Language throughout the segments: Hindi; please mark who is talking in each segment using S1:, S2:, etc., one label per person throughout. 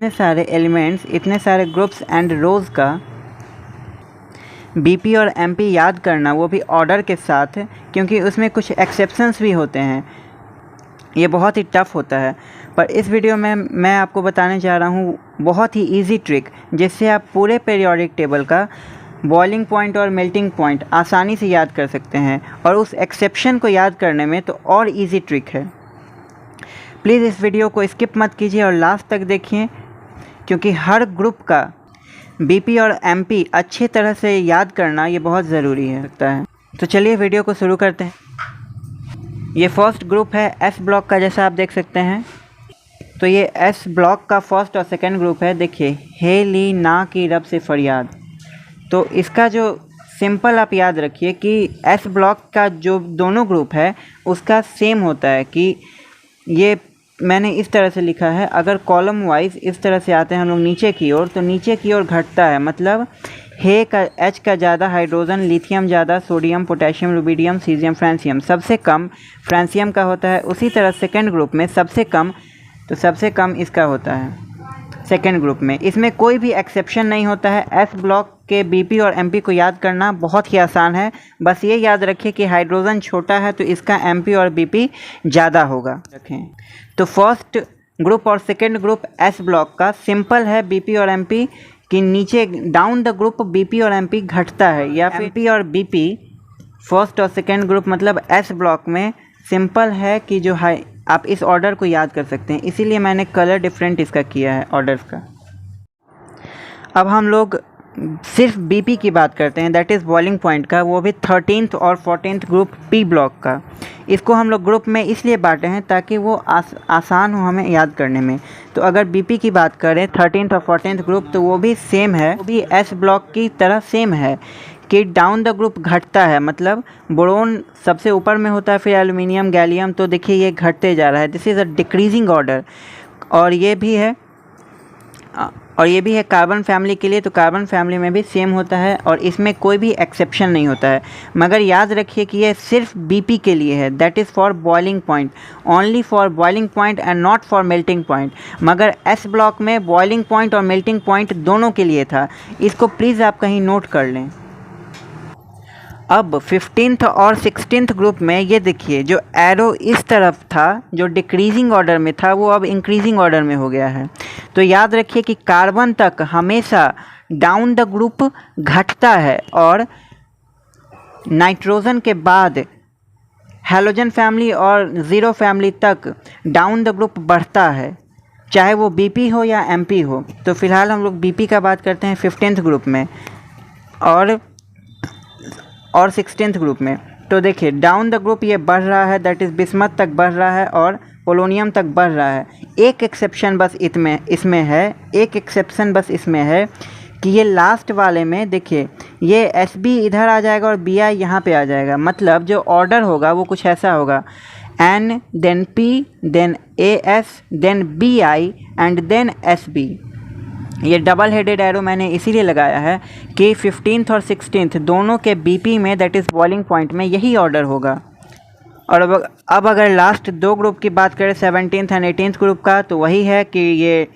S1: इतने सारे एलिमेंट्स, इतने सारे ग्रुप्स एंड रोज़ का बीपी और एमपी याद करना, वो भी ऑर्डर के साथ, क्योंकि उसमें कुछ एक्सेप्शंस भी होते हैं, ये बहुत ही टफ़ होता है। पर इस वीडियो में मैं आपको बताने जा रहा हूँ बहुत ही इजी ट्रिक, जिससे आप पूरे पीरियोडिक टेबल का बॉइलिंग पॉइंट और मेल्टिंग पॉइंट आसानी से याद कर सकते हैं। और उस एक्सेप्शन को याद करने में तो और इजी ट्रिक है। प्लीज़ इस वीडियो को स्किप मत कीजिए और लास्ट तक देखिए, क्योंकि हर ग्रुप का बीपी और एमपी अच्छी तरह से याद करना ये बहुत ज़रूरी है लगता है। तो चलिए वीडियो को शुरू करते हैं। ये फर्स्ट ग्रुप है एस ब्लॉक का, जैसा आप देख सकते हैं। तो ये एस ब्लॉक का फर्स्ट और सेकंड ग्रुप है। देखिए, हे ली ना की रब से फरियाद। तो इसका जो सिंपल आप याद रखिए कि एस ब्लॉक का जो दोनों ग्रुप है उसका सेम होता है कि ये मैंने इस तरह से लिखा है। अगर कॉलम वाइज इस तरह से आते हैं हम लोग नीचे की ओर, तो नीचे की ओर घटता है, मतलब हे का एच का ज़्यादा हाइड्रोजन, लिथियम ज़्यादा, sodium, potassium, rubidium, caesium, francium सबसे कम फ्रांसियम का होता है। उसी तरह सेकंड ग्रुप में सबसे कम, तो सबसे कम इसका होता है सेकंड ग्रुप में। इसमें कोई भी एक्सेप्शन नहीं होता है। एस ब्लॉक के बीपी और एमपी को याद करना बहुत ही आसान है। बस ये याद रखिए कि हाइड्रोजन छोटा है तो इसका एमपी और बीपी ज़्यादा होगा। रखें तो फर्स्ट ग्रुप और सेकंड ग्रुप एस ब्लॉक का सिंपल है बीपी और एमपी कि नीचे डाउन द ग्रुप बीपी और एमपी घटता है, या फिर एमपी और बीपी फर्स्ट और सेकंड ग्रुप मतलब एस ब्लॉक में सिंपल है कि जो हाई आप इस ऑर्डर को याद कर सकते हैं। इसीलिए मैंने कलर डिफरेंट इसका किया है ऑर्डर्स का। अब हम लोग सिर्फ बीपी की बात करते हैं, दैट इज़ बॉइलिंग पॉइंट का, वो भी 13th और 14th ग्रुप पी ब्लॉक का। इसको हम लोग ग्रुप में इसलिए बांटे हैं ताकि वो आसान हो हमें याद करने में। तो अगर बीपी की बात करें 13th और 14th ग्रुप, तो वो भी सेम है, वो भी एस ब्लॉक की तरह सेम है कि डाउन द ग्रुप घटता है, मतलब बोरोन सबसे ऊपर में होता है, फिर एल्युमिनियम, गैलियम, तो देखिए ये घटते जा रहा है। This is a decreasing order. और ये भी है कार्बन फैमिली के लिए, तो कार्बन फैमिली में भी सेम होता है और इसमें कोई भी एक्सेप्शन नहीं होता है। मगर याद रखिए कि ये सिर्फ बीपी के लिए है, that is for boiling point, only for boiling point and not for melting point. मगर एस ब्लॉक में बॉइलिंग पॉइंट और मेल्टिंग पॉइंट दोनों के लिए था। इसको प्लीज़ आप कहीं नोट कर लें। अब 15th और 16th ग्रुप में ये देखिए, जो एरो इस तरफ था, जो डिक्रीजिंग ऑर्डर में था, वो अब इंक्रीजिंग ऑर्डर में हो गया है। तो याद रखिए कि कार्बन तक हमेशा डाउन द ग्रुप घटता है और नाइट्रोजन के बाद हैलोजन फैमिली और ज़ीरो फैमिली तक डाउन द ग्रुप बढ़ता है, चाहे वो बीपी हो या एमपी हो। तो फिलहाल हम लोग बीपी का बात करते हैं 15th ग्रुप में और 16th ग्रुप में। तो देखिए डाउन द ग्रुप ये बढ़ रहा है, दैट इज़ बिस्मथ तक बढ़ रहा है और पोलोनियम तक बढ़ रहा है। एक एक्सेप्शन बस इसमें है, एक एक्सेप्शन बस इसमें है कि ये लास्ट वाले में देखिए ये एस बी इधर आ जाएगा और बी आई यहाँ पे आ जाएगा। मतलब जो ऑर्डर होगा वो कुछ ऐसा होगा, N then P then A S then B I and then S B. ये डबल हेडेड एरो मैंने इसीलिए लगाया है कि 15th और 16th दोनों के बीपी में, दैट इज़ बॉइलिंग पॉइंट में, यही ऑर्डर होगा। और अब अगर लास्ट दो ग्रुप की बात करें 17th एंड 18th ग्रुप का, तो वही है कि ये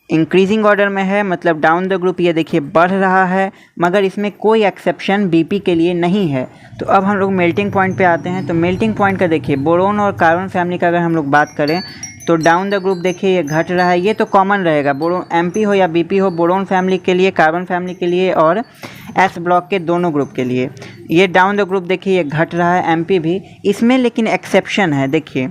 S1: इंक्रीजिंग ऑर्डर में है, मतलब डाउन द ग्रुप ये देखिए बढ़ रहा है, मगर इसमें कोई एक्सेप्शन बीपी के लिए नहीं है। तो अब हम लोग मेल्टिंग पॉइंट पे आते हैं। तो मेल्टिंग पॉइंट का देखिए बोरोन और कार्बन फैमिली का अगर हम लोग बात करें तो डाउन द ग्रुप देखिए ये घट रहा है। ये तो कॉमन रहेगा, बोरोन एमपी हो या बीपी हो, बोरोन फैमिली के लिए, कार्बन फैमिली के लिए और एस ब्लॉक के दोनों ग्रुप के लिए ये डाउन द ग्रुप देखिए ये घट रहा है, एमपी भी। इसमें लेकिन एक्सेप्शन है, देखिए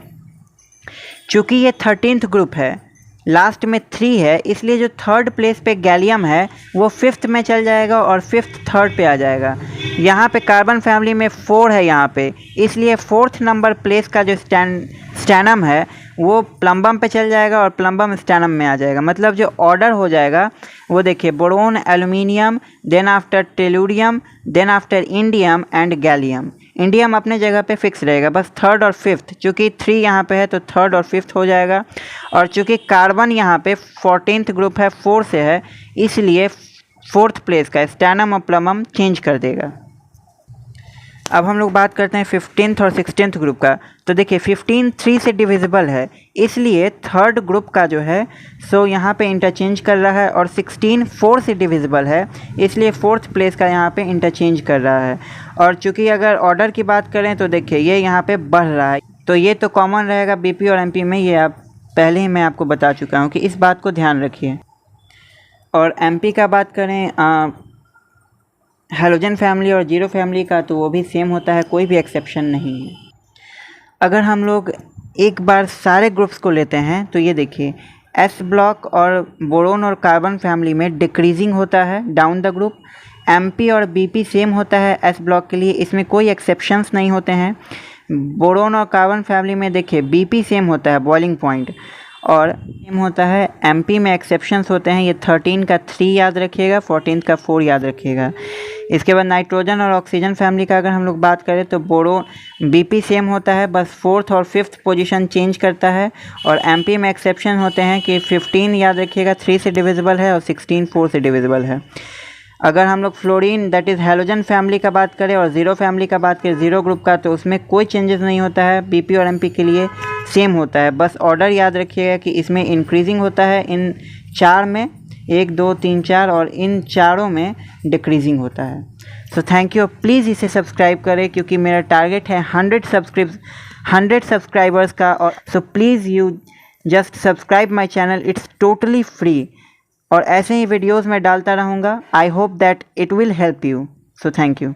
S1: चूँकि ये 13th ग्रुप है, लास्ट में 3 है, इसलिए जो थर्ड प्लेस पे गैलियम है वो 5th में चल जाएगा और 5th थर्ड पे आ जाएगा। यहाँ पे कार्बन फैमिली में 4 है यहाँ पे, इसलिए 4th नंबर प्लेस का जो स्टैनम है वो प्लम्बम पे चल जाएगा और प्लम्बम स्टैनम में आ जाएगा। मतलब जो ऑर्डर हो जाएगा वो देखिए boron, aluminium, then after tellurium, then after indium and gallium. Indium अपने जगह पे फिक्स रहेगा, बस थर्ड और फिफ्थ, चूँकि 3 यहाँ पे है तो थर्ड और फिफ्थ हो जाएगा। और चूँकि कार्बन यहाँ पे 14th ग्रुप है, 4 से है, इसलिए 4th प्लेस का स्टैनम और प्लम्बम चेंज कर देगा। अब हम लोग बात करते हैं 15th और 16th ग्रुप का। तो देखिए 15 3 से डिविजिबल है, इसलिए थर्ड ग्रुप का जो है सो यहाँ पे इंटरचेंज कर रहा है, और 16 4 से डिविजिबल है, इसलिए फोर्थ प्लेस का यहाँ पे इंटरचेंज कर रहा है। और चूँकि अगर ऑर्डर की बात करें तो देखिए ये यहाँ पे बढ़ रहा है, तो ये तो कॉमन रहेगा बीपी और एमपी में, ये आप पहले ही मैं आपको बता चुका हूँ कि इस बात को ध्यान रखिए। और एमपी का बात करें हैलोजन फैमिली और जीरो फैमिली का, तो वो भी सेम होता है, कोई भी एक्सेप्शन नहीं है। अगर हम लोग एक बार सारे ग्रुप्स को लेते हैं तो ये देखिए एस ब्लॉक और बोरोन और कार्बन फैमिली में डिक्रीजिंग होता है डाउन द ग्रुप। एमपी और बीपी सेम होता है एस ब्लॉक के लिए, इसमें कोई एक्सेप्शंस नहीं होते हैं। बोरोन और कार्बन फैमिली में देखिए बीपी सेम होता है बॉइलिंग पॉइंट, और सेम होता है। एमपी में एक्सेप्शंस होते हैं, ये 13 का 3 याद रखिएगा, 14 का 4 याद रखिएगा। इसके बाद नाइट्रोजन और ऑक्सीजन फैमिली का अगर हम लोग बात करें तो बोरो बीपी सेम होता है, बस 4th और 5th पोजीशन चेंज करता है। और एमपी में एक्सेप्शन होते हैं कि 15 याद रखिएगा 3 से डिविजिबल है, और 16 4 से डिविजिबल है। अगर हम लोग fluorine that is halogen family का बात करें और ज़ीरो फैमिली का बात करें, ज़ीरो ग्रुप का, तो उसमें कोई चेंजेस नहीं होता है, बीपी और एमपी के लिए सेम होता है। बस ऑर्डर याद रखिएगा कि इसमें इंक्रीजिंग होता है, इन 4 में 1 2 3 4, और इन चारों में डिक्रीजिंग होता है। सो थैंक यू, प्लीज़ इसे सब्सक्राइब करें क्योंकि मेरा टारगेट है 100 सब्सक्राइबर्स का। और so please you just subscribe my channel, it's totally free, और ऐसे ही वीडियोज़ मैं डालता रहूँगा। I hope that it will help you. So thank you.